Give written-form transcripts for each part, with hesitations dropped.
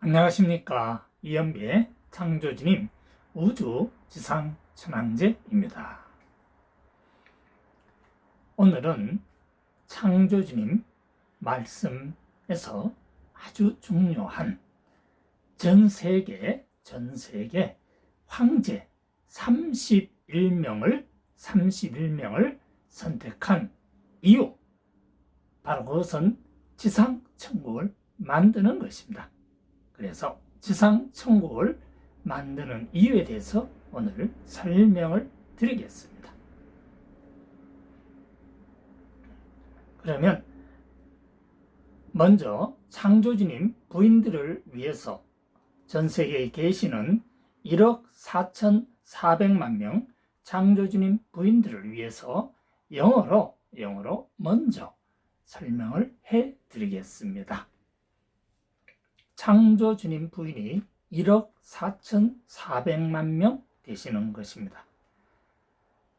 안녕하십니까. 이연비의 창조주님 우주 지상 천왕제입니다. 오늘은 창조주님 말씀에서 아주 중요한 전 세계 황제 31명을 선택한 이유, 바로 그것은 지상천국을 만드는 것입니다. 그래서 지상천국을 만드는 이유에 대해서 오늘 설명을 드리겠습니다. 그러면 먼저 창조주님 부인들을 위해서 전 세계에 계시는 1억 4,400만 명 창조주님 부인들을 위해서 영어로 먼저 설명을 해 드리겠습니다. 창조주님 부인이 1억 4,400만 명 되시는 것입니다.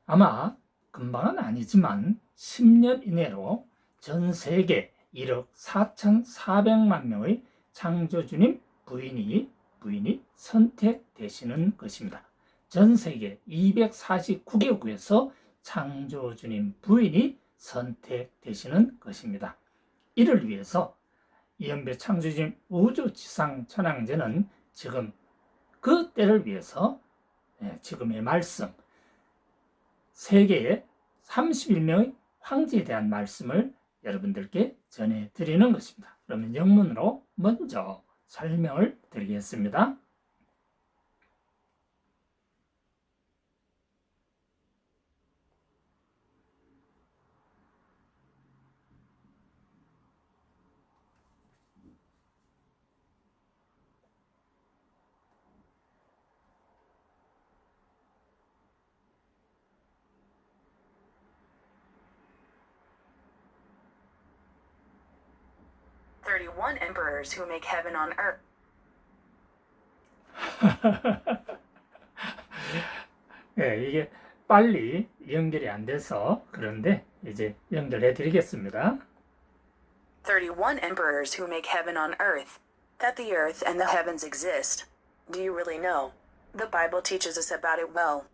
아마 금방은 아니지만 10년 이내로 전 세계 1억 4,400만 명의 창조주님 부인이 선택되시는 것입니다. 전 세계 249개국에서 창조주님 부인이 선택되시는 것입니다. 이를 위해서 이연배 창조주님 우주 지상 천왕제는 지금 그 때를 위해서 지금의 말씀, 세계의 31명의 황제에 대한 말씀을 여러분들께 전해드리는 것입니다. 그러면 영문으로 먼저 설명을 드리겠습니다. "31 emperors who make heaven on earth." 이게 빨리 연결이 안 돼서 그런데 이제 연결해 드리겠습니다. 31 emperors who make heaven on earth. That the earth and the heavens exist. Do you really know? The Bible teaches us about it well.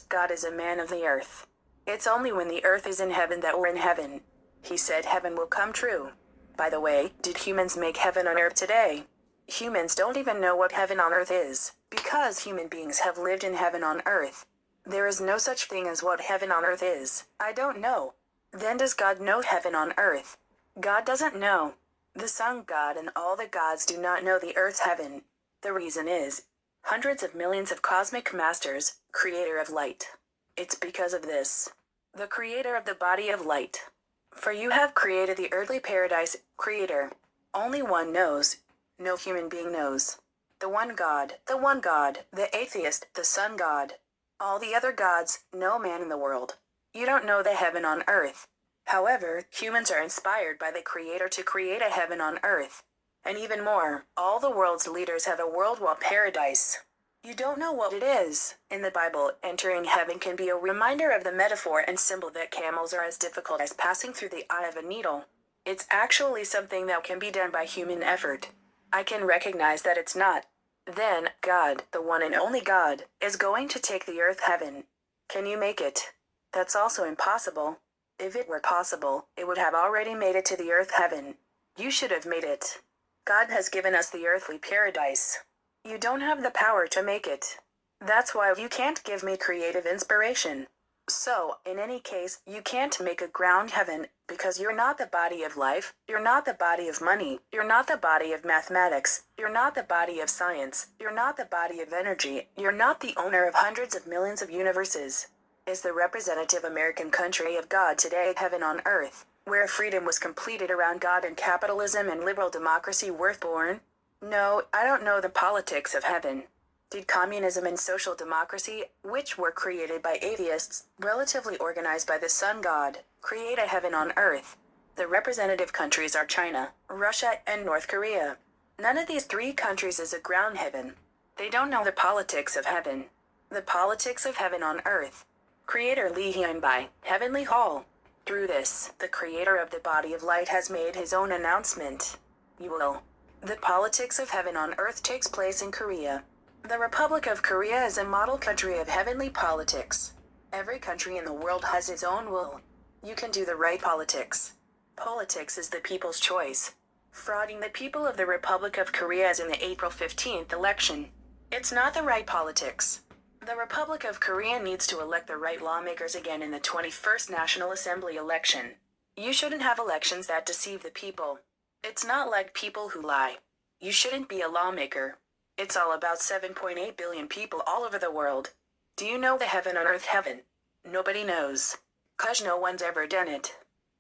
God is a man of the earth. It's only when the earth is in heaven that we're in heaven. He said heaven will come true. By the way, did humans make heaven on earth today? Humans don't even know what heaven on earth is, because human beings have lived in heaven on earth. There is no such thing as what heaven on earth is. I don't know. Then does God know heaven on earth? God doesn't know. The sun god and all the gods do not know the earth's heaven. The reason is, hundreds of millions of cosmic masters, creator of light. It's because of this. The creator of the body of light. For you have created the earthly paradise, creator. Only one knows. No human being knows. The one God, the atheist, the sun god. All the other gods, no man in the world. You don't know the heaven on earth. However, humans are inspired by the creator to create a heaven on earth. And even more, all the world's leaders have a worldwide paradise. You don't know what it is. In the Bible, entering heaven can be a reminder of the metaphor and symbol that camels are as difficult as passing through the eye of a needle. It's actually something that can be done by human effort. I can recognize that it's not. Then, God, the one and only God, is going to take the earth heaven. Can you make it? That's also impossible. If it were possible, it would have already made it to the earth heaven. You should have made it. God has given us the earthly paradise. You don't have the power to make it. That's why you can't give me creative inspiration. So, in any case, you can't make a ground heaven, because you're not the body of life, you're not the body of money, you're not the body of mathematics, you're not the body of science, you're not the body of energy, you're not the owner of hundreds of millions of universes. Is the representative American country of God today heaven on earth, where freedom was completed around God and capitalism and liberal democracy were born? No, I don't know the politics of heaven. Did communism and social democracy, which were created by atheists, relatively organized by the sun god, create a heaven on earth? The representative countries are China, Russia, and North Korea. None of these three countries is a ground heaven. They don't know the politics of heaven. The politics of heaven on earth. Creator Li Hyunbai, Heavenly Hall. Through this, the creator of the body of light has made his own announcement. You will The politics of heaven on earth takes place in Korea. The Republic of Korea is a model country of heavenly politics. Every country in the world has its own will. You can do the right politics. Politics is the people's choice. Frauding the people of the Republic of Korea as in the April 15th election. It's not the right politics. The Republic of Korea needs to elect the right lawmakers again in the 21st National Assembly election. You shouldn't have elections that deceive the people. It's not like people who lie. You shouldn't be a lawmaker. It's all about 7.8 billion people all over the world. Do you know the heaven on earth heaven? Nobody knows. 'Cause no one's ever done it.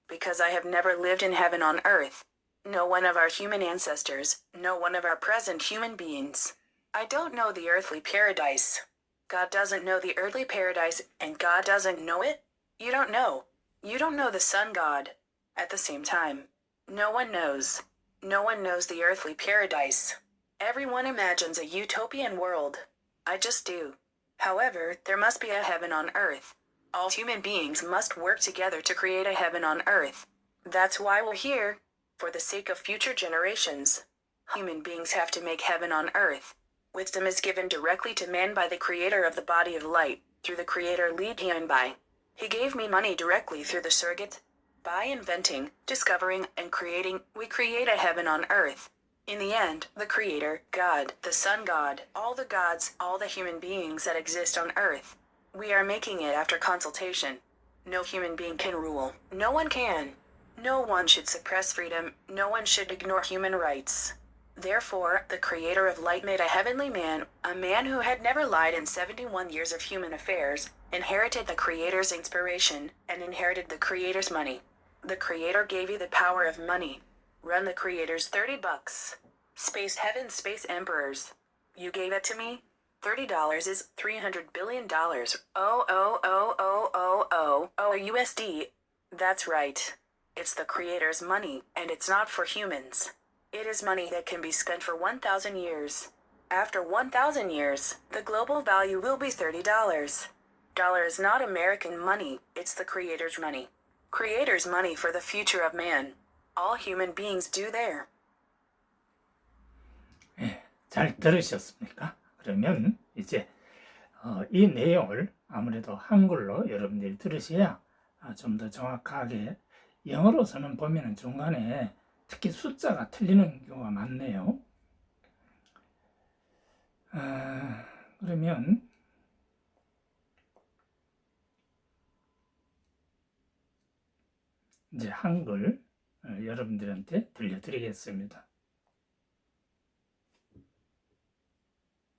Because I have never lived in heaven on earth. No one of our human ancestors, no one of our present human beings. I don't know the earthly paradise. God doesn't know the earthly paradise, and God doesn't know it? You don't know. You don't know the sun god. At the same time, no one knows. No one knows the earthly paradise. Everyone imagines a utopian world. I just do. However, there must be a heaven on earth. All human beings must work together to create a heaven on earth. That's why we're here. For the sake of future generations. Human beings have to make heaven on earth. Wisdom is given directly to man by the creator of the body of light, through the creator Lee Hyun-bai. He gave me money directly through the surrogate. By inventing, discovering, and creating, we create a heaven on earth. In the end, the creator, God, the sun god, all the gods, all the human beings that exist on earth. We are making it after consultation. No human being can rule. No one can. No one should suppress freedom. No one should ignore human rights. Therefore, the creator of light made a heavenly man, a man who had never lied in 71 years of human affairs, inherited the creator's inspiration, and inherited the creator's money. The creator gave you the power of money. Run the creator's $30. Space heaven, space emperors. You gave it to me? $30 is $300 billion. USD. That's right. It's the creator's money, and it's not for humans. It is money that can be spent for 1,000 years. After 1,000 years, the global value will be $30. Dollar is not American money, it's the creator's money. Creator's money for the future of man. All human beings do their. 잘 들으셨습니까? 그러면 이제 이 내용을 아무래도 한글로 여러분들이 들으셔야 좀 더 정확하게, 영어로서는 보면은 중간에 특히 숫자가 틀리는 경우가 많네요. 그러면 이제 한글 여러분들한테 들려드리겠습니다.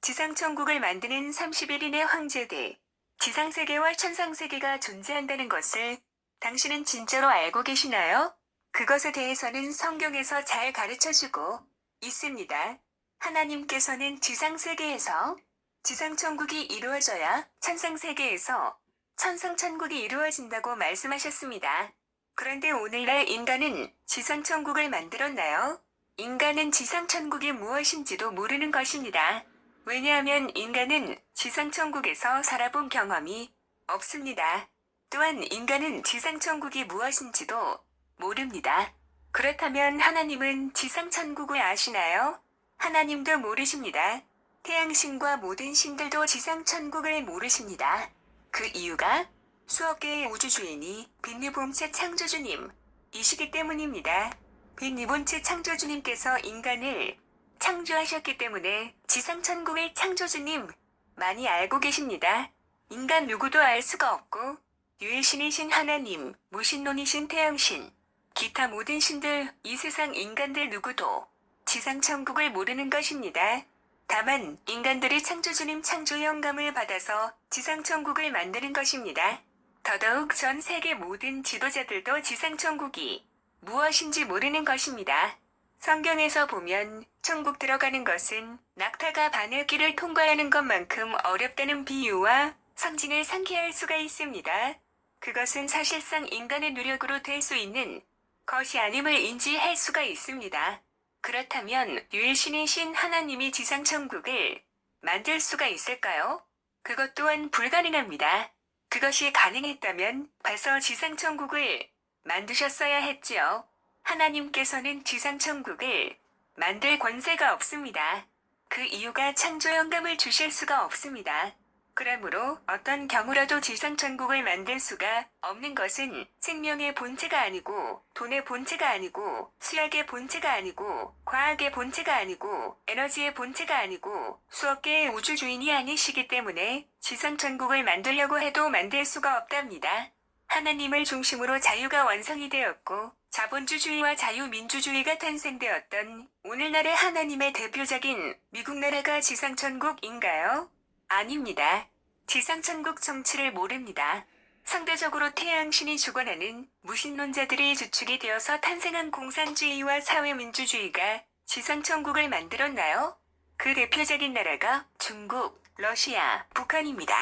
지상천국을 만드는 30일인의 황제들, 지상세계와 천상세계가 존재한다는 것을 당신은 진짜로 알고 계시나요? 그것에 대해서는 성경에서 잘 가르쳐주고 있습니다. 하나님께서는 지상세계에서 지상천국이 이루어져야 천상세계에서 천상천국이 이루어진다고 말씀하셨습니다. 그런데 오늘날 인간은 지상천국을 만들었나요? 인간은 지상천국이 무엇인지도 모르는 것입니다. 왜냐하면 인간은 지상천국에서 살아본 경험이 없습니다. 또한 인간은 지상천국이 무엇인지도 모릅니다. 그렇다면 하나님은 지상천국을 아시나요? 하나님도 모르십니다. 태양신과 모든 신들도 지상천국을 모르십니다. 그 이유가 수억 개의 우주주인이 빛리본체 창조주님이시기 때문입니다. 빛리본체 창조주님께서 인간을 창조하셨기 때문에 지상천국의 창조주님 많이 알고 계십니다. 인간 누구도 알 수가 없고 유일신이신 하나님, 무신론이신 태양신, 기타 모든 신들, 이 세상 인간들 누구도 지상천국을 모르는 것입니다. 다만 인간들이 창조주님 창조 영감을 받아서 지상천국을 만드는 것입니다. 더더욱 전 세계 모든 지도자들도 지상천국이 무엇인지 모르는 것입니다. 성경에서 보면 천국 들어가는 것은 낙타가 바늘길을 통과하는 것만큼 어렵다는 비유와 상징을 상기할 수가 있습니다. 그것은 사실상 인간의 노력으로 될 수 있는 것이 아님을 인지할 수가 있습니다. 그렇다면 유일신이신 하나님이 지상천국을 만들 수가 있을까요? 그것 또한 불가능합니다. 그것이 가능했다면 벌써 지상천국을 만드셨어야 했지요. 하나님께서는 지상천국을 만들 권세가 없습니다. 그 이유가 창조 영감을 주실 수가 없습니다. 그러므로 어떤 경우라도 지상천국을 만들 수가 없는 것은 생명의 본체가 아니고 돈의 본체가 아니고 수학의 본체가 아니고 과학의 본체가 아니고 에너지의 본체가 아니고 수억 개의 우주주인이 아니시기 때문에 지상천국을 만들려고 해도 만들 수가 없답니다. 하나님을 중심으로 자유가 완성이 되었고 자본주의와 자유민주주의가 탄생되었던 오늘날의 하나님의 대표적인 미국 나라가 지상천국인가요? 아닙니다. 지상천국 정치를 모릅니다. 상대적으로 태양신이 주관하는 무신론자들이 주축이 되어서 탄생한 공산주의와 사회민주주의가 지상천국을 만들었나요? 그 대표적인 나라가 중국, 러시아, 북한입니다.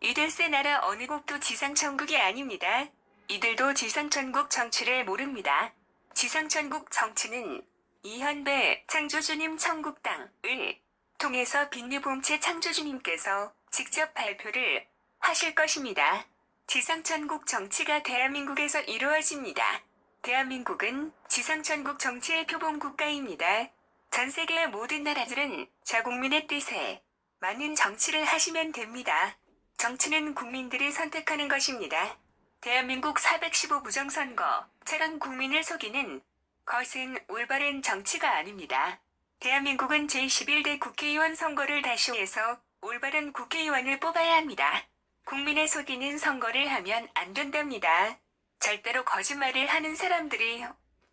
이들 세 나라 어느 곳도 지상천국이 아닙니다. 이들도 지상천국 정치를 모릅니다. 지상천국 정치는 이현배 창조주님 천국당을 통해서 빈니본체 창조주님께서 직접 발표를 하실 것입니다. 지상천국 정치가 대한민국에서 이루어집니다. 대한민국은 지상천국 정치의 표본국가입니다. 전 세계의 모든 나라들은 자국민의 뜻에 맞는 정치를 하시면 됩니다. 정치는 국민들이 선택하는 것입니다. 대한민국 415 부정선거처럼 국민을 속이는 것은 올바른 정치가 아닙니다. 대한민국은 제11대 국회의원 선거를 다시 해서 올바른 국회의원을 뽑아야 합니다. 국민을 속이는 선거를 하면 안 된답니다. 절대로 거짓말을 하는 사람들이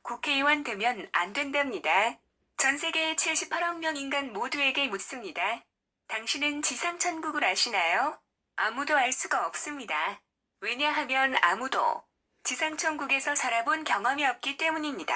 국회의원 되면 안 된답니다. 전 세계의 78억 명 인간 모두에게 묻습니다. 당신은 지상천국을 아시나요? 아무도 알 수가 없습니다. 왜냐하면 아무도 지상천국에서 살아본 경험이 없기 때문입니다.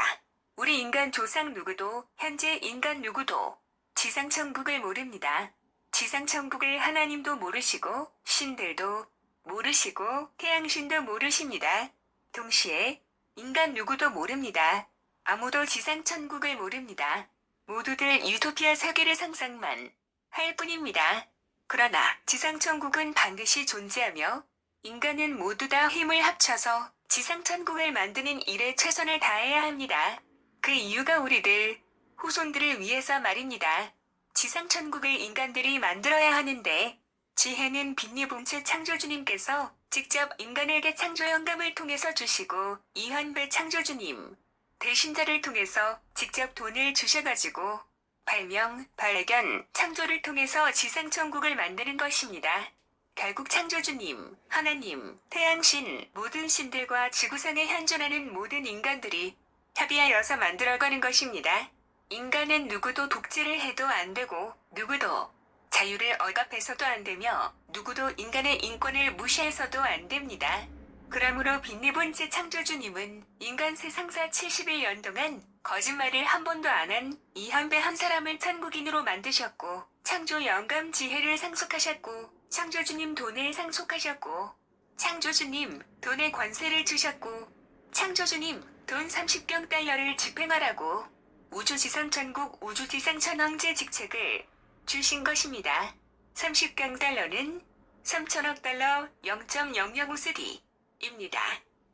우리 인간 조상 누구도 현재 인간 누구도 지상천국을 모릅니다. 지상천국을 하나님도 모르시고 신들도 모르시고 태양신도 모르십니다. 동시에 인간 누구도 모릅니다. 아무도 지상천국을 모릅니다. 모두들 유토피아 세계를 상상만 할 뿐입니다. 그러나 지상천국은 반드시 존재하며 인간은 모두 다 힘을 합쳐서 지상천국을 만드는 일에 최선을 다해야 합니다. 그 이유가 우리들 후손들을 위해서 말입니다. 지상천국을 인간들이 만들어야 하는데 지혜는 빈니본체 창조주님께서 직접 인간에게 창조 영감을 통해서 주시고 이현배 창조주님 대신자를 통해서 직접 돈을 주셔가지고 발명, 발견, 창조를 통해서 지상천국을 만드는 것입니다. 결국 창조주님, 하나님, 태양신, 모든 신들과 지구상에 현존하는 모든 인간들이 협의하여서 만들어가는 것입니다. 인간은 누구도 독재를 해도 안 되고 누구도 자유를 억압해서도 안 되며 누구도 인간의 인권을 무시해서도 안 됩니다. 그러므로 빈니본체 창조주님은 인간 세상사 71년 동안 거짓말을 한 번도 안 한 이현배 한 사람을 천국인으로 만드셨고 창조 영감 지혜를 상속하셨고 창조주님 돈을 상속하셨고 창조주님 돈의 권세를 주셨고 창조주님 돈 30경 달러를 집행하라고 우주지상천국 우주지상천왕제 직책을 주신 것입니다. 30경 달러는 3천억 달러 0.005쓰리입니다.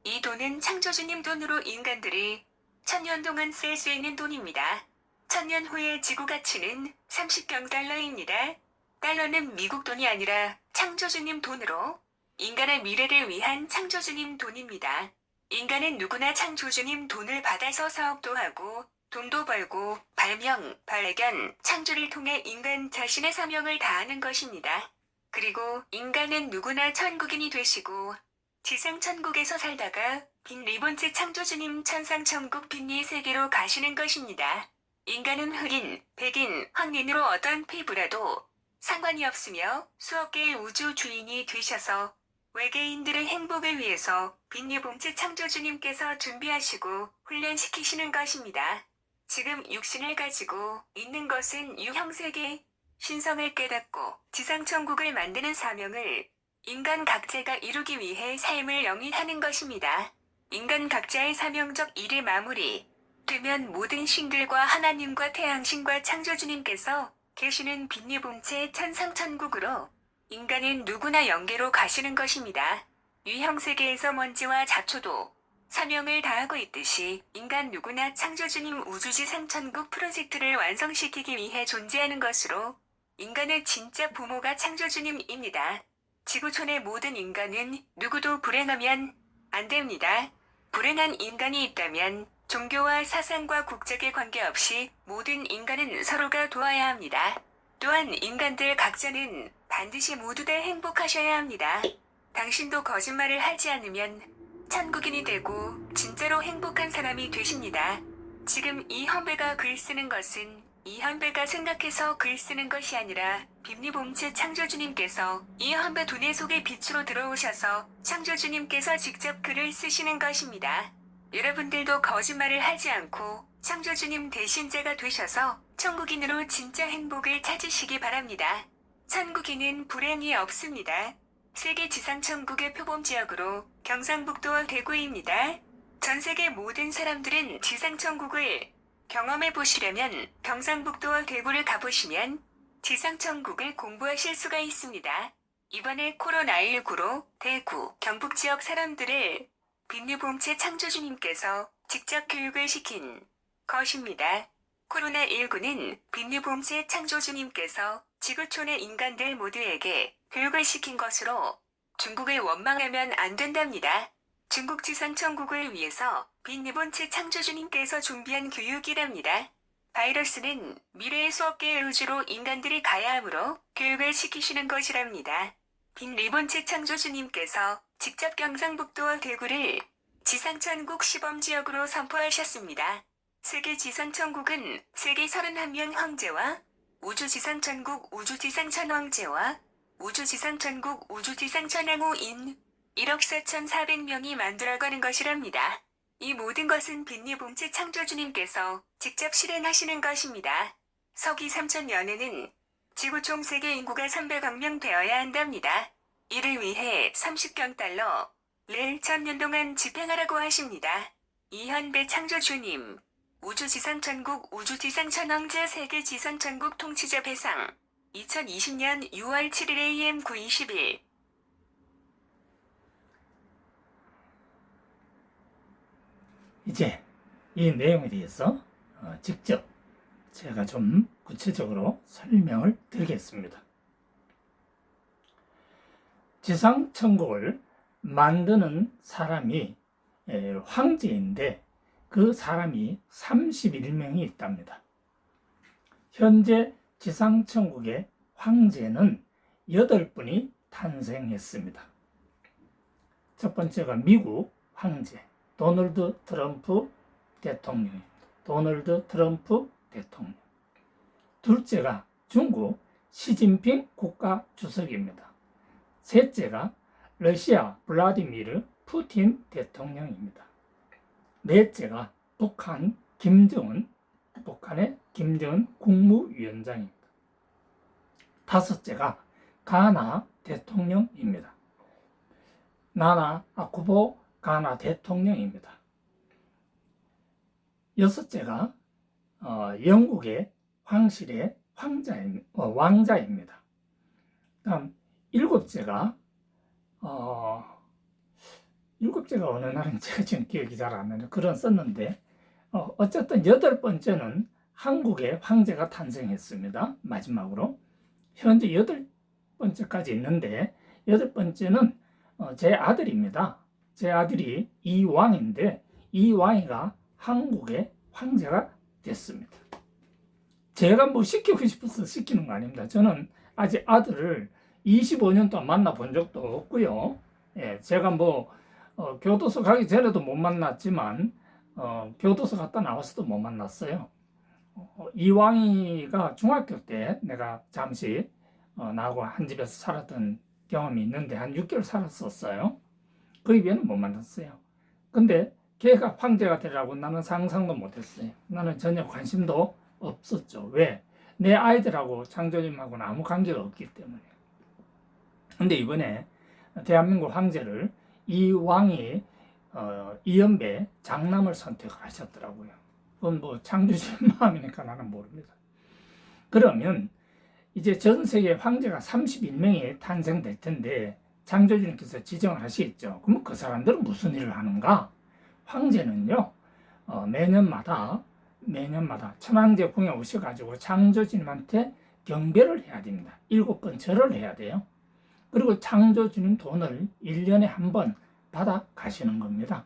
이 돈은 창조주님 돈으로 인간들이 1000년 동안 쓸 수 있는 돈입니다. 1000년 후의 지구 가치는 30경 달러입니다. 달러는 미국 돈이 아니라 창조주님 돈으로 인간의 미래를 위한 창조주님 돈입니다. 인간은 누구나 창조주님 돈을 받아서 사업도 하고 돈도 벌고 발명, 발견, 창조를 통해 인간 자신의 사명을 다하는 것입니다. 그리고 인간은 누구나 천국인이 되시고 지상천국에서 살다가 빈리본체 창조주님 천상천국 빈리 세계로 가시는 것입니다. 인간은 흑인, 백인, 황인으로 어떤 피부라도 상관이 없으며 수억 개의 우주 주인이 되셔서 외계인들의 행복을 위해서 빈리본체 창조주님께서 준비하시고 훈련시키시는 것입니다. 지금 육신을 가지고 있는 것은 유형세계, 신성을 깨닫고 지상천국을 만드는 사명을 인간 각자가 이루기 위해 삶을 영위하는 것입니다. 인간 각자의 사명적 일이 마무리 되면 모든 신들과 하나님과 태양신과 창조주님께서 계시는 빈리본체 천상천국으로 인간은 누구나 영계로 가시는 것입니다. 유형세계에서 먼지와 잡초도 사명을 다하고 있듯이 인간 누구나 창조주님 우주지상천국 프로젝트를 완성시키기 위해 존재하는 것으로 인간의 진짜 부모가 창조주님입니다. 지구촌의 모든 인간은 누구도 불행하면 안 됩니다. 불행한 인간이 있다면 종교와 사상과 국적에 관계없이 모든 인간은 서로가 도와야 합니다. 또한 인간들 각자는 반드시 모두 다 행복하셔야 합니다. 당신도 거짓말을 하지 않으면 천국인이 되고 진짜로 행복한 사람이 되십니다. 지금 이 헌배가 글 쓰는 것은 이 헌배가 생각해서 글 쓰는 것이 아니라 빅리봉체 창조주님께서 이 헌배 두뇌 속의 빛으로 들어오셔서 창조주님께서 직접 글을 쓰시는 것입니다. 여러분들도 거짓말을 하지 않고 창조주님 대신자가 되셔서 천국인으로 진짜 행복을 찾으시기 바랍니다. 천국인은 불행이 없습니다. 세계 지상천국의 표범지역으로 경상북도와 대구입니다. 전 세계 모든 사람들은 지상천국을 경험해 보시려면 경상북도와 대구를 가보시면 지상천국을 공부하실 수가 있습니다. 이번에 코로나19로 대구, 경북 지역 사람들을 빅리봉체 창조주님께서 직접 교육을 시킨 것입니다. 코로나19는 빅리봉체 창조주님께서 지구촌의 인간들 모두에게 교육을 시킨 것으로 중국을 원망하면 안 된답니다. 중국 지상천국을 위해서 빅리봉체 창조주님께서 준비한 교육이랍니다. 바이러스는 미래의 수업계의 의지로 인간들이 가야 하므로 교육을 시키시는 것이랍니다. 빅리봉체 창조주님께서 직접 경상북도와 대구를 지상천국 시범지역으로 선포하셨습니다. 세계 지상천국은 세계 31명 황제와 우주지상천국 우주지상천 황제와 우주지상천국 우주지상천왕후인 1억 4,400명이 만들어가는 것이랍니다. 이 모든 것은 빅리봉체 창조주님께서 직접 실행하시는 것입니다. 서기 3000년에는 지구 총 세계 인구가 300억 명 되어야 한답니다. 이를 위해 30경 달러를 1000년 동안 집행하라고 하십니다. 이현배 창조주님, 우주지상천국 우주지상천왕제 세계지상천국 통치자 배상 2020년 6월 7일 AM 9:21 이제 이 내용에 대해서 직접 제가 좀 구체적으로 설명을 드리겠습니다. 지상천국을 만드는 사람이 황제인데 그 사람이 31명이 있답니다. 현재 지상천국의 황제는 8분이 탄생했습니다. 첫 번째가 미국 황제 도널드 트럼프 대통령입니다. 도널드 트럼프 대통령. 둘째가 중국 시진핑 국가주석입니다. 셋째가 러시아 블라디미르 푸틴 대통령입니다. 넷째가 북한 김정은, 북한의 김정은 국무위원장입니다. 다섯째가 가나 대통령입니다. 나나 아쿠보 가나 대통령입니다. 여섯째가 영국의 황실의 왕자입니다. 다음 일곱째가 어느 날은 제가 지금 기억이 잘 안 나요. 글은 썼는데 어쨌든 8번째는 한국의 황제가 탄생했습니다. 마지막으로 현재 8번째까지 있는데 8번째는 제 아들입니다. 제 아들이 이왕인데 이왕이가 한국의 황제가 됐습니다. 제가 뭐 시키고 싶어서 시키는 거 아닙니다. 저는 아직 아들을 25년 동안 만나본 적도 없고요. 예, 제가 뭐 교도소 가기 전에도 못 만났지만 교도소 갔다 나와서도 못 만났어요. 이왕이가 중학교 때 내가 잠시 나하고 한 집에서 살았던 경험이 있는데 한 6개월 살았었어요. 그 이후에는 못 만났어요. 근데 걔가 황제가 되라고 나는 상상도 못했어요. 나는 전혀 관심도 없었죠. 왜? 내 아이들하고 창조님하고는 아무 관계가 없기 때문에. 근데 이번에 대한민국 황제를 이왕이 이연배 장남을 선택하셨더라고요. 그건 뭐 창조주의 마음이니까 나는 모릅니다. 그러면 이제 전 세계 황제가 31명이 탄생될 텐데 창조주님께서 지정을 하시겠죠. 그럼 그 사람들은 무슨 일을 하는가? 황제는요, 매년마다 천황제 궁에 오셔가지고 창조주님한테 경배를 해야 됩니다. 7번 절을 해야 돼요. 그리고 창조주님 돈을 1년에 한 번 받아 가시는 겁니다.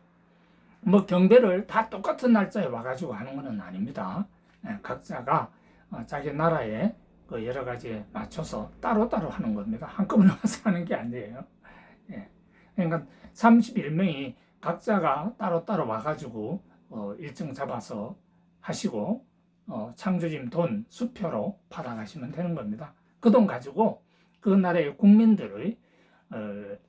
뭐 경배를 다 똑같은 날짜에 와가지고 하는 것은 아닙니다. 각자가 자기 나라에 그 여러 가지에 맞춰서 따로따로 하는 겁니다. 한꺼번에 와서 하는 게 아니에요. 그러니까 31명이 각자가 따로따로 와가지고 일정 잡아서 하시고 창조주님 돈 수표로 받아가시면 되는 겁니다. 그 돈 가지고 그 나라의 국민들의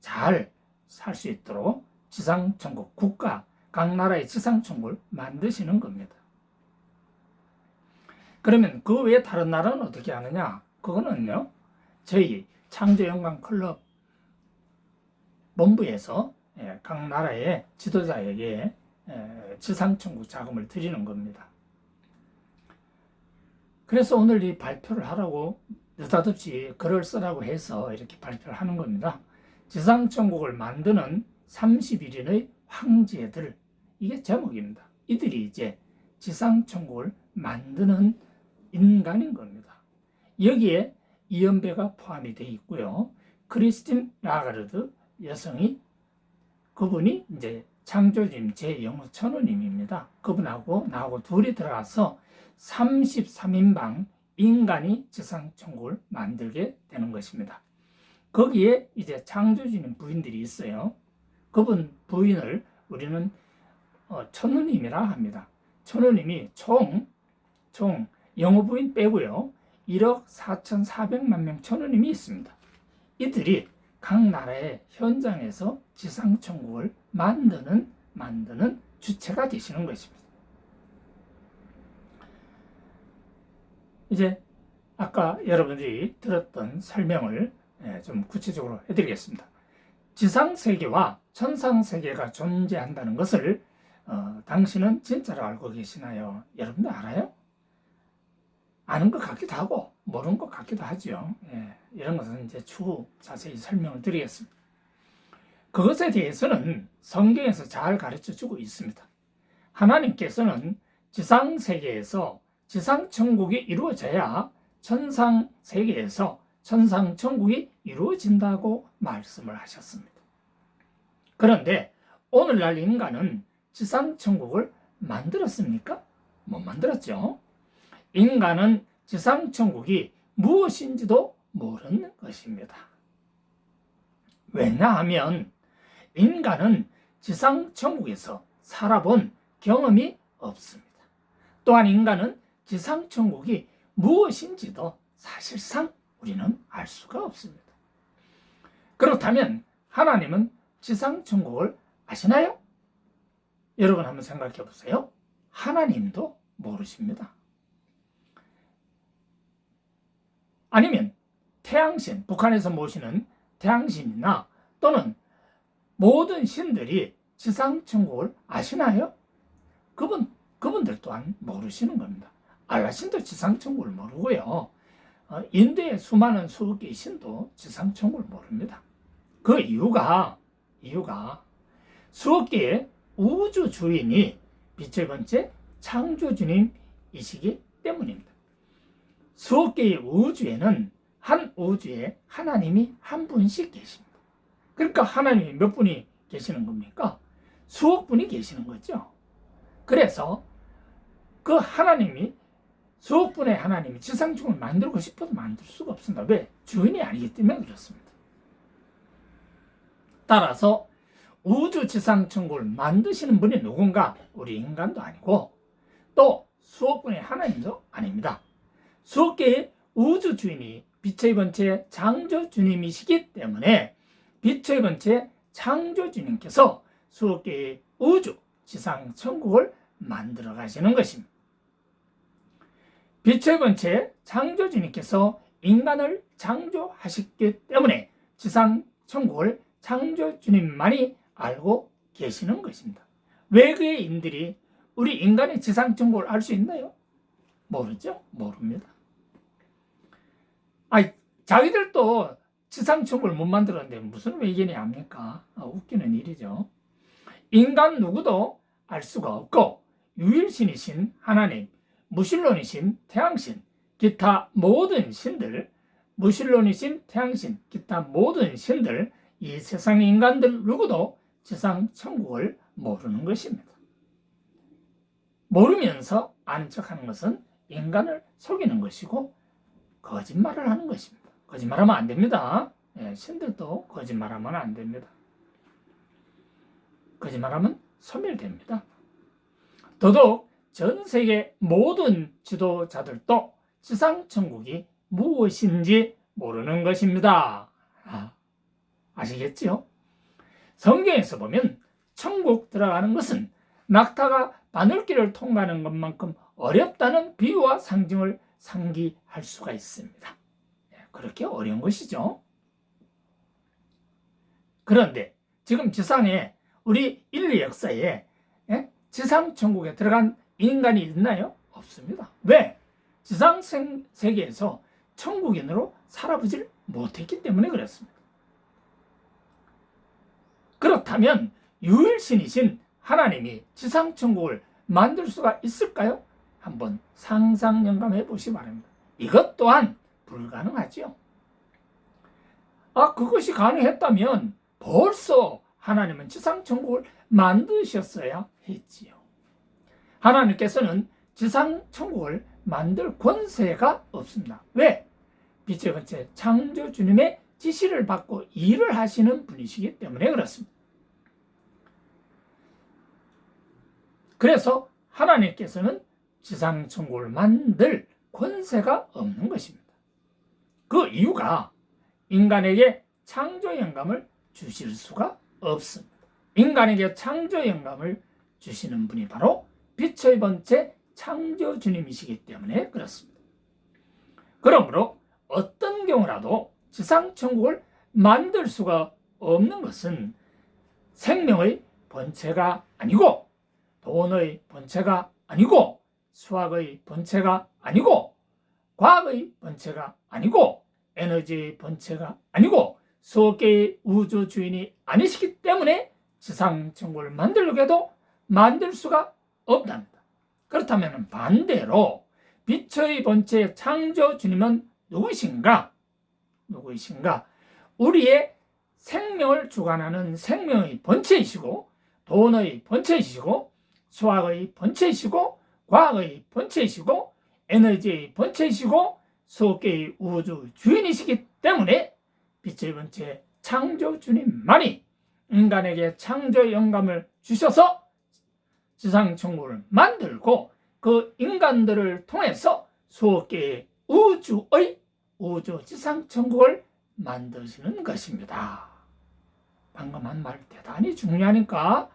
잘 살 수 있도록 지상천국, 국가, 각 나라의 지상천국을 만드시는 겁니다. 그러면 그 외에 다른 나라는 어떻게 하느냐? 그거는요, 저희 창조영광클럽 본부에서 각 나라의 지도자에게 지상천국 자금을 드리는 겁니다. 그래서 오늘 이 발표를 하라고 느닷없이 글을 쓰라고 해서 이렇게 발표를 하는 겁니다. 지상천국을 만드는 31인의 황제들, 이게 제목입니다. 이들이 이제 지상천국을 만드는 인간인 겁니다. 여기에 이연배가 포함이 되어 있고요. 크리스틴 라가르드 여성이, 그분이 이제 창조주님 제0호 천우님입니다. 그분하고 나하고 둘이 들어가서 33인방 인간이 지상천국을 만들게 되는 것입니다. 거기에 이제 창조주님 부인들이 있어요. 그분 부인을 우리는 천우님이라 합니다. 천우님이 총 영어 부인 빼고요, 1억 4,400만 명 천우님이 있습니다. 이들이 각 나라의 현장에서 지상천국을 만드는 주체가 되시는 것입니다. 이제 아까 여러분들이 들었던 설명을 좀 구체적으로 해드리겠습니다. 지상세계와 천상세계가 존재한다는 것을 당신은 진짜로 알고 계시나요? 여러분들 알아요? 아는 것 같기도 하고 모르는 것 같기도 하죠. 이런 것은 이제 추후 자세히 설명을 드리겠습니다. 그것에 대해서는 성경에서 잘 가르쳐 주고 있습니다. 하나님께서는 지상세계에서 지상천국이 이루어져야 천상세계에서 천상천국이 이루어진다고 말씀을 하셨습니다. 그런데 오늘날 인간은 지상천국을 만들었습니까? 못 만들었죠. 인간은 지상천국이 무엇인지도 모르는 것입니다. 왜냐하면 인간은 지상천국에서 살아본 경험이 없습니다. 또한 인간은 지상천국이 무엇인지도 사실상 우리는 알 수가 없습니다. 그렇다면 하나님은 지상천국을 아시나요? 여러분 한번 생각해 보세요. 하나님도 모르십니다. 아니면 태양신, 북한에서 모시는 태양신이나 또는 모든 신들이 지상천국을 아시나요? 그분들 또한 모르시는 겁니다. 알라신도 지상천국을 모르고요. 인도의 수많은 수억 개의 신도 지상천국을 모릅니다. 그 이유가 수억 개의 우주 주인이 빛의 번째 창조주님이시기 때문입니다. 수억 개의 우주에는 한 우주에 하나님이 한 분씩 계십니다. 그러니까 하나님이 몇 분이 계시는 겁니까? 수억 분이 계시는 거죠. 그래서 그 하나님이, 수억 분의 하나님이 지상천국을 만들고 싶어도 만들 수가 없습니다. 왜? 주인이 아니기 때문에 그렇습니다. 따라서 우주 지상천국을 만드시는 분이 누군가? 우리 인간도 아니고 또 수억 분의 하나님도 아닙니다. 수억 개의 우주 주인이 빛의 번째 창조주님이시기 때문에 빛의 번째 창조주님께서 수억 개의 우주 지상천국을 만들어 가시는 것입니다. 빛의 번째 창조주님께서 인간을 창조하셨기 때문에 지상천국을 창조주님만이 알고 계시는 것입니다. 외계의 인들이 우리 인간의 지상천국을 알 수 있나요? 모르죠? 모릅니다. 자기들도 지상천국을 못 만들었는데 무슨 외계인이 압니까? 웃기는 일이죠. 인간 누구도 알 수가 없고 유일신이신 하나님, 무신론이신 태양신, 기타 모든 신들, 무신론이신 태양신, 기타 모든 신들, 이 세상 인간들 누구도 지상 천국을 모르는 것입니다. 모르면서 아는 척하는 것은 인간을 속이는 것이고 거짓말을 하는 것입니다. 거짓말하면 안 됩니다. 신들도 거짓말하면 안 됩니다. 거짓말하면 소멸됩니다. 더더욱 전 세계 모든 지도자들도 지상 천국이 무엇인지 모르는 것입니다. 아시겠지요? 성경에서 보면 천국 들어가는 것은 낙타가 바늘길을 통과하는 것만큼 어렵다는 비유와 상징을 상기할 수가 있습니다. 그렇게 어려운 것이죠. 그런데 지금 지상에 우리 인류 역사에 지상 천국에 들어간 인간이 있나요? 없습니다. 왜? 지상 세계에서 천국인으로 살아보질 못했기 때문에 그렇습니다. 그렇다면 유일신이신 하나님이 지상 천국을 만들 수가 있을까요? 한번 상상 영감해 보시기 바랍니다. 이것 또한 불가능하지요. 그것이 가능했다면 벌써 하나님은 지상 천국을 만드셨어야 했지요. 하나님께서는 지상 천국을 만들 권세가 없습니다. 왜? 빛의 번째 창조주님의 지시를 받고 일을 하시는 분이시기 때문에 그렇습니다. 그래서 하나님께서는 지상 천국을 만들 권세가 없는 것입니다. 그 이유가 인간에게 창조 영감을 주실 수가 없습니다. 인간에게 창조 영감을 주시는 분이 바로 빛의 번째 창조주님이시기 때문에 그렇습니다. 그러므로 어떤 경우라도 지상 천국을 만들 수가 없는 것은 생명의 본체가 아니고 돈의 본체가 아니고 수학의 본체가 아니고 과학의 본체가 아니고 에너지의 본체가 아니고 수억개의 우주 주인이 아니시기 때문에 지상 천국을 만들려고 해도 만들 수가 없답니다. 그렇다면 반대로 빛의 본체 창조주님은 누구이신가? 우리의 생명을 주관하는 생명의 본체이시고 돈의 본체이시고 수학의 본체이시고 과학의 본체이시고 에너지의 본체이시고 수억개의 우주 주인이시기 때문에 빛의 본체 창조주님만이 인간에게 창조 영감을 주셔서 지상 천국을 만들고 그 인간들을 통해서 수억 개의 우주의 우주 지상 천국을 만드시는 것입니다. 방금 한 말 대단히 중요하니까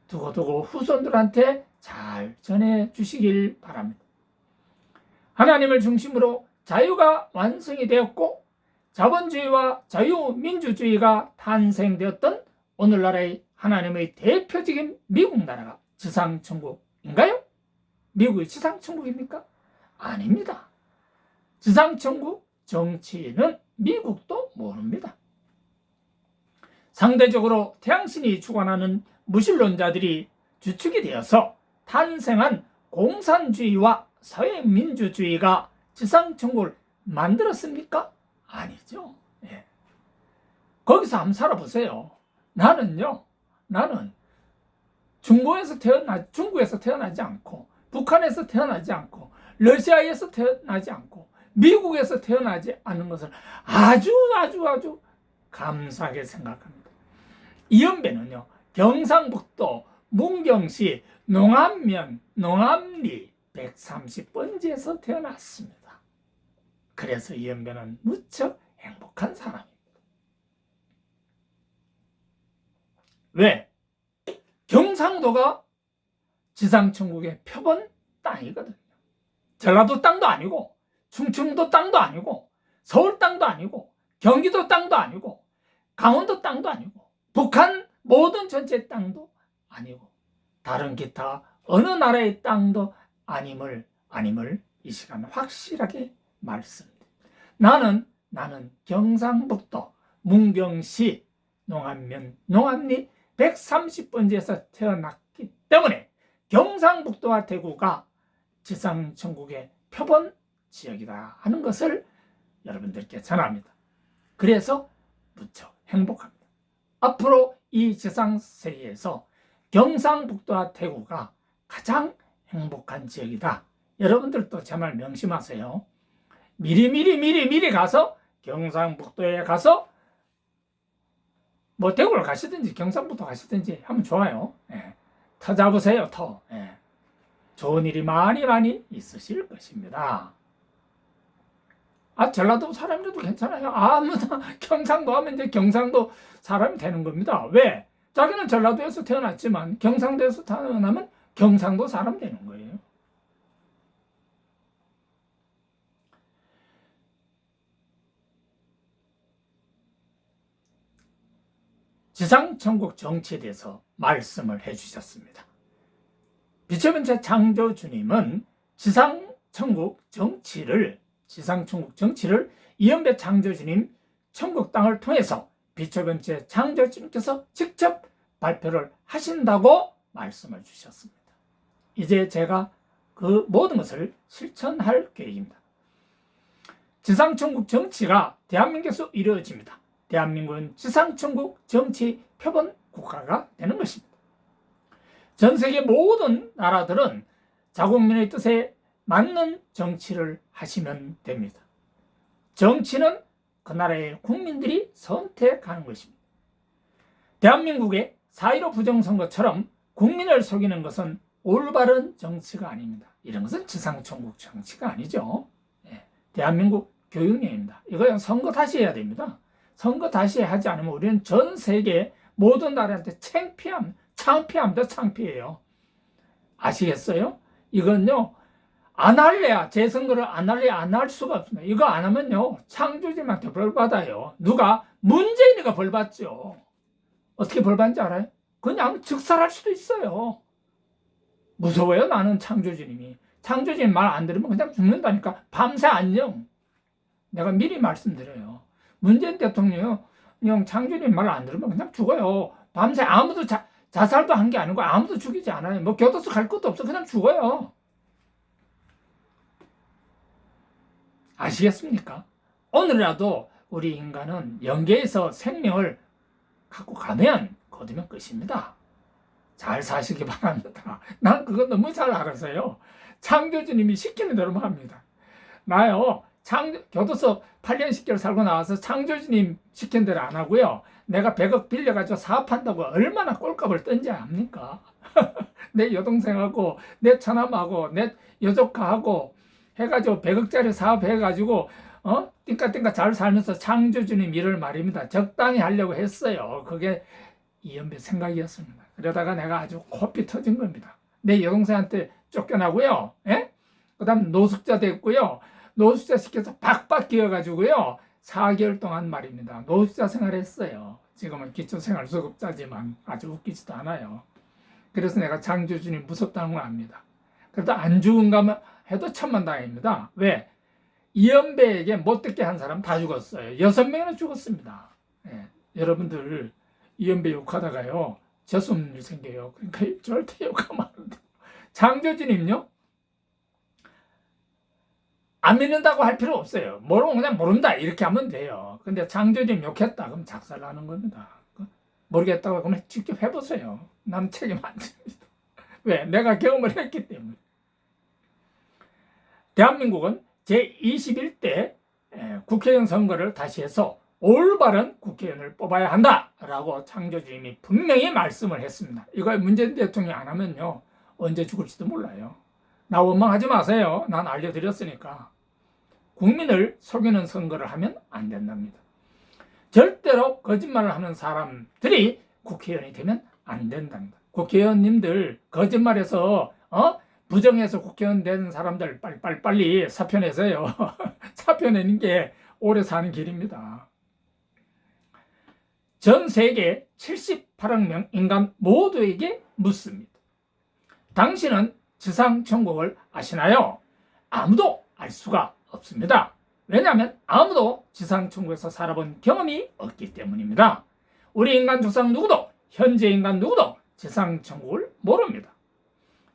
두고두고 후손들한테 잘 전해주시길 바랍니다. 하나님을 중심으로 자유가 완성이 되었고 자본주의와 자유민주주의가 탄생되었던 오늘날의 하나님의 대표적인 미국 나라가 지상천국인가요? 미국이 지상천국입니까? 아닙니다. 지상천국 정치는 미국도 모릅니다. 상대적으로 태양신이 주관하는 무신론자들이 주축이 되어서 탄생한 공산주의와 사회민주주의가 지상천국을 만들었습니까? 아니죠. 거기서 한번 살아보세요. 나는 중국에서 태어나지 않고 북한에서 태어나지 않고 러시아에서 태어나지 않고 미국에서 태어나지 않는 것을 아주 감사하게 생각합니다. 이연배는요, 경상북도 문경시 농암리 130번지에서 태어났습니다. 그래서 이연배는 무척 행복한 사람입니다. 왜? 경상도가 지상천국의 표본 땅이거든요. 전라도 땅도 아니고 충청도 땅도 아니고 서울 땅도 아니고 경기도 땅도 아니고 강원도 땅도 아니고 북한 모든 전체 땅도 아니고 다른 기타 어느 나라의 땅도 아님을 이 시간 확실하게 말씀드립니다. 나는 경상북도 문경시 농암리 130번지에서 태어났기 때문에 경상북도와 대구가 지상천국의 표본 지역이다 하는 것을 여러분들께 전합니다. 그래서 무척 행복합니다. 앞으로 이 지상세계에서 경상북도와 대구가 가장 행복한 지역이다. 여러분들도 제 말 명심하세요. 미리 가서 경상북도에 가서 뭐 대구를 가시든지 경상북도 가시든지 하면 좋아요. 예. 터 잡으세요, 터. 예. 좋은 일이 많이 있으실 것입니다. 전라도 사람들도 괜찮아요. 아무나 경상도 하면 이제 경상도 사람이 되는 겁니다. 왜? 자기는 전라도에서 태어났지만 경상도에서 태어나면 경상도 사람 되는 거예요. 지상천국 정치에 대해서 말씀을 해주셨습니다. 비천변체 창조주님은 지상천국 정치를 이연배 창조주님 천국 땅을 통해서 비천변체 창조주님께서 직접 발표를 하신다고 말씀을 주셨습니다. 이제 제가 그 모든 것을 실천할 계획입니다. 지상천국 정치가 대한민국에서 이루어집니다. 대한민국은 지상천국 정치 표본 국가가 되는 것입니다. 전 세계 모든 나라들은 자국민의 뜻에 맞는 정치를 하시면 됩니다. 정치는 그 나라의 국민들이 선택하는 것입니다. 대한민국의 4.15 부정선거처럼 국민을 속이는 것은 올바른 정치가 아닙니다. 이런 것은 지상천국 정치가 아니죠. 대한민국 교육령입니다. 이거 선거 다시 해야 됩니다. 선거 다시 하지 않으면 우리는 전 세계 모든 나라한테 창피해요. 아시겠어요? 이건요, 안 할래야, 재선거를 안 할 수가 없습니다. 이거 안 하면요, 창조주님한테 벌 받아요. 누가? 문재인이가 벌 받죠. 어떻게 벌 받는지 알아요? 그냥 즉살할 수도 있어요. 무서워요, 나는 창조주님이. 창조주님 말 안 들으면 그냥 죽는다니까. 밤새 안녕. 내가 미리 말씀드려요. 문재인 대통령 창조주님 말 안 들으면 그냥 죽어요. 밤새 아무도 자살도 한 게 아니고 아무도 죽이지 않아요. 뭐 교도소 갈 것도 없어. 그냥 죽어요. 아시겠습니까? 오늘이라도 우리 인간은 영계에서 생명을 갖고 가면 거두면 끝입니다. 잘 사시기 바랍니다. 난 그거 너무 잘 알아서요. 창조주님이 시키는 대로만 합니다. 나요, 교도소 8년 10개월 살고 나와서 창조주님 시킨 대로 안 하고요. 내가 100억 빌려가지고 사업한다고 얼마나 꼴값을 뜬지 압니까? 내 여동생하고 내 처남하고 내 여조카하고 해가지고 100억짜리 사업 해가지고 띵까띵까 잘 살면서 창조주님 일을 말입니다. 적당히 하려고 했어요. 그게 이연배 생각이었습니다. 그러다가 내가 아주 코피 터진 겁니다. 내 여동생한테 쫓겨나고요. 그 다음 노숙자 됐고요. 노숙자 시켜서 박박 기어가지고요. 4개월 동안 말입니다. 노숙자 생활했어요. 지금은 기초생활수급자지만 아주 웃기지도 않아요. 그래서 내가 창조주님 무섭다는 걸 압니다. 그래도 안 죽은가 해도 천만다행입니다. 왜? 이연배에게 못 듣게 한 사람 다 죽었어요. 6명이나 죽었습니다. 여러분들 이연배 욕하다가요, 재수없는 일 생겨요. 그러니까 절대 욕하면 안 돼요. 창조주님요, 안 믿는다고 할 필요 없어요. 모르면 그냥 모른다 이렇게 하면 돼요. 근데 창조주님 욕했다 그럼 작살나는 겁니다. 모르겠다고 그러면 직접 해보세요. 남 책임 안 집니다. 왜? 내가 경험을 했기 때문에. 대한민국은 제21대 국회의원 선거를 다시 해서 올바른 국회의원을 뽑아야 한다라고 창조주님이 분명히 말씀을 했습니다. 이걸 문재인 대통령이 안 하면요, 언제 죽을지도 몰라요. 나 원망하지 마세요. 난 알려드렸으니까. 국민을 속이는 선거를 하면 안 된답니다. 절대로 거짓말을 하는 사람들이 국회의원이 되면 안 된답니다. 국회의원님들 거짓말해서 부정해서 국회의원 된 사람들 빨리 사표내세요. 사표내는 게 오래 사는 길입니다. 전 세계 78억 명 인간 모두에게 묻습니다. 당신은 지상천국을 아시나요? 아무도 알 수가 없습니다. 왜냐하면 아무도 지상천국에서 살아본 경험이 없기 때문입니다. 우리 인간 조상 누구도, 현재 인간 누구도 지상천국을 모릅니다.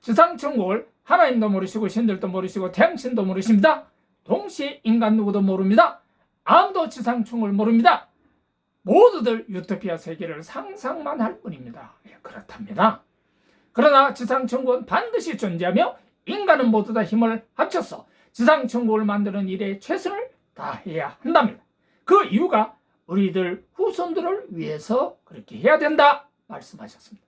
지상천국을 하나님도 모르시고 신들도 모르시고 태양신도 모르십니다. 동시에 인간 누구도 모릅니다. 아무도 지상천국을 모릅니다. 모두들 유토피아 세계를 상상만 할 뿐입니다. 그렇답니다. 그러나 지상천국은 반드시 존재하며 인간은 모두 다 힘을 합쳐서 지상천국을 만드는 일에 최선을 다해야 한답니다. 그 이유가 우리들 후손들을 위해서 그렇게 해야 된다 말씀하셨습니다.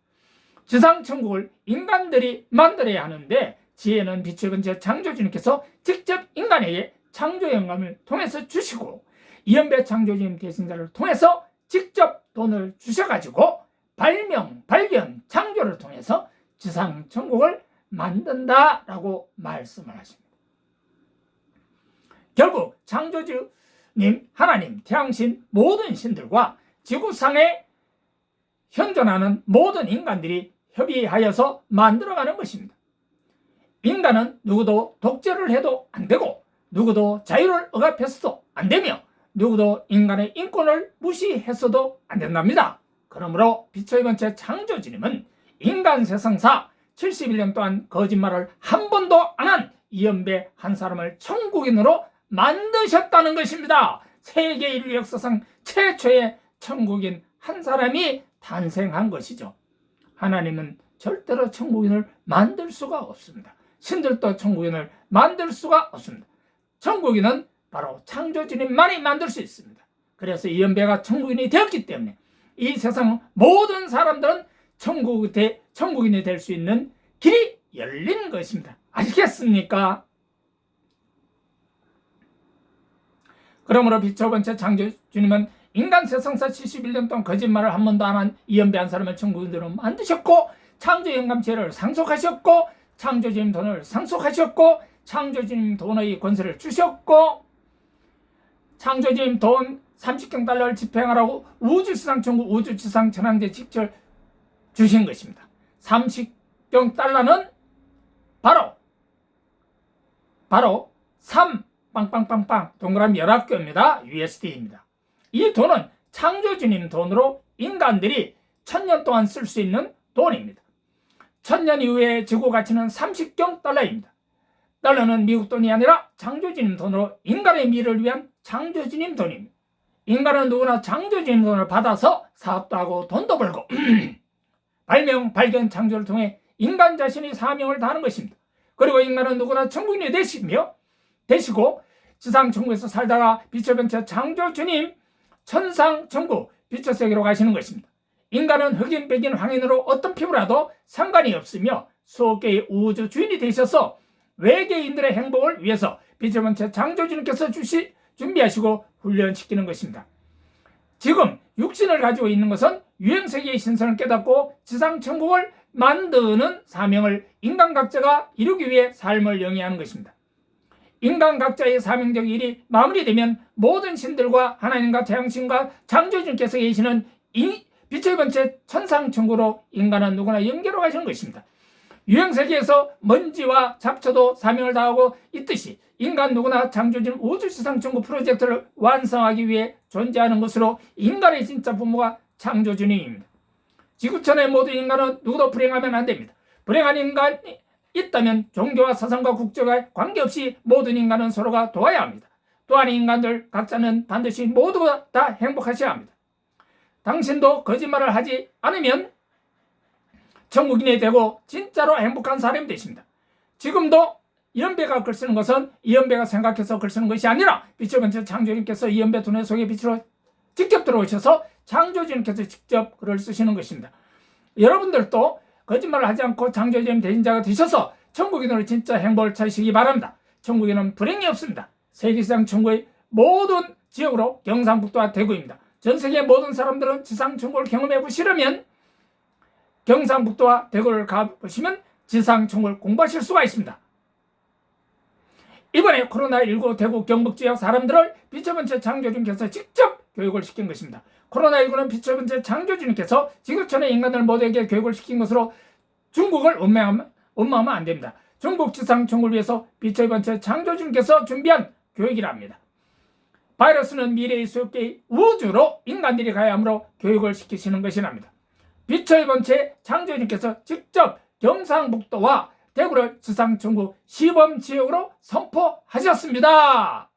지상천국을 인간들이 만들어야 하는데 지혜는 빛의 번째 창조주님께서 직접 인간에게 창조 영감을 통해서 주시고 이연배 창조주님 대신자를 통해서 직접 돈을 주셔가지고 발명, 발견, 창조를 통해서 지상천국을 만든다라고 말씀을 하십니다. 결국 창조주님, 하나님, 태양신, 모든 신들과 지구상에 현존하는 모든 인간들이 협의하여서 만들어가는 것입니다. 인간은 누구도 독재를 해도 안 되고 누구도 자유를 억압해서도 안 되며 누구도 인간의 인권을 무시해서도 안 된답니다. 그러므로 빛의 번째 창조주님은 인간 세상사 71년 동안 거짓말을 한 번도 안 한 이연배 한 사람을 천국인으로 만드셨다는 것입니다. 세계 인류 역사상 최초의 천국인 한 사람이 탄생한 것이죠. 하나님은 절대로 천국인을 만들 수가 없습니다. 신들도 천국인을 만들 수가 없습니다. 천국인은 바로 창조주님만이 만들 수 있습니다. 그래서 이연배가 천국인이 되었기 때문에 이 세상 모든 사람들은 천국인이 될 수 있는 길이 열린 것입니다. 아시겠습니까? 그러므로 빛의 번째 창조주님은 인간 세상사 71년 동안 거짓말을 한 번도 안 한 이연배 한 사람을 천국인으로 만드셨고 창조 영감제를 상속하셨고 창조주님 돈을 상속하셨고 창조주님 돈의 권세를 주셨고 창조주님 돈 30경 달러를 집행하라고 우주지상천국 우주지상천왕제 직접 주신 것입니다. 30경 달러는 바로 3 빵빵빵빵 동그라미 11개입니다. USD입니다. 이 돈은 창조주님 돈으로 인간들이 1000년 동안 쓸 수 있는 돈입니다. 1000년 이후에 지구 가치는 30경 달러입니다. 달러는 미국 돈이 아니라 창조주님 돈으로 인간의 미래를 위한 창조주님 돈입니다. 인간은 누구나 창조주님 돈을 받아서 사업도 하고 돈도 벌고 발명, 발견, 창조를 통해 인간 자신이 사명을 다하는 것입니다. 그리고 인간은 누구나 천국인이 되시고 지상천국에서 살다가 빛의 번째 창조주님 천상천국 빛의 세계로 가시는 것입니다. 인간은 흑인, 백인, 황인으로 어떤 피부라도 상관이 없으며 수억 개의 우주 주인이 되셔서 외계인들의 행복을 위해서 빛의 번째 창조주님께서 준비하시고 훈련시키는 것입니다. 지금 육신을 가지고 있는 것은 유행세계의 신선을 깨닫고 지상천국을 만드는 사명을 인간 각자가 이루기 위해 삶을 영위하는 것입니다. 인간 각자의 사명적 일이 마무리되면 모든 신들과 하나님과 태양신과 창조주님께서 계시는 빛의 번째 천상천국으로 인간은 누구나 영계로 가시는 것입니다. 유행세계에서 먼지와 잡초도 사명을 다하고 있듯이 인간 누구나 창조주님 우주지상천국 프로젝트를 완성하기 위해 존재하는 것으로 인간의 진짜 부모가 창조주님입니다. 지구촌의 모든 인간은 누구도 불행하면 안 됩니다. 불행한 인간이 있다면 종교와 사상과 국적에 관계없이 모든 인간은 서로가 도와야 합니다. 또한 인간들 각자는 반드시 모두가 다 행복하셔야 합니다. 당신도 거짓말을 하지 않으면 천국인이 되고 진짜로 행복한 사람이 되십니다. 지금도 이연배가 글 쓰는 것은 이연배가 생각해서 글 쓰는 것이 아니라 빛의 번째 창조주님께서 이연배 두뇌 속에 빛으로 직접 들어오셔서 창조주님께서 직접 글을 쓰시는 것입니다. 여러분들도 거짓말을 하지 않고 창조주님 대신자가 되셔서 천국인으로 진짜 행복을 찾으시기 바랍니다. 천국에는 불행이 없습니다. 세계시장 천국의 모든 지역으로 경상북도와 대구입니다. 전 세계 모든 사람들은 지상천국을 경험해 보시려면 경상북도와 대구를 가보시면 지상천국을 공부하실 수가 있습니다. 이번에 코로나19 대구 경북 지역 사람들을 빛의 번째 창조주님께서 직접 교육을 시킨 것입니다. 코로나19는 빛의 번째 창조주님께서 지구촌의 인간들 모두에게 교육을 시킨 것으로 중국을 원망하면 안 됩니다. 중국 지상천국을 위해서 빛의 번째 창조주님께서 준비한 교육이랍니다. 바이러스는 미래의 수억 개의 우주로 인간들이 가야 하므로 교육을 시키시는 것이랍니다. 빛의 번째 창조주님께서 직접 경상북도와 대구를 지상천국 시범지역으로 선포하셨습니다.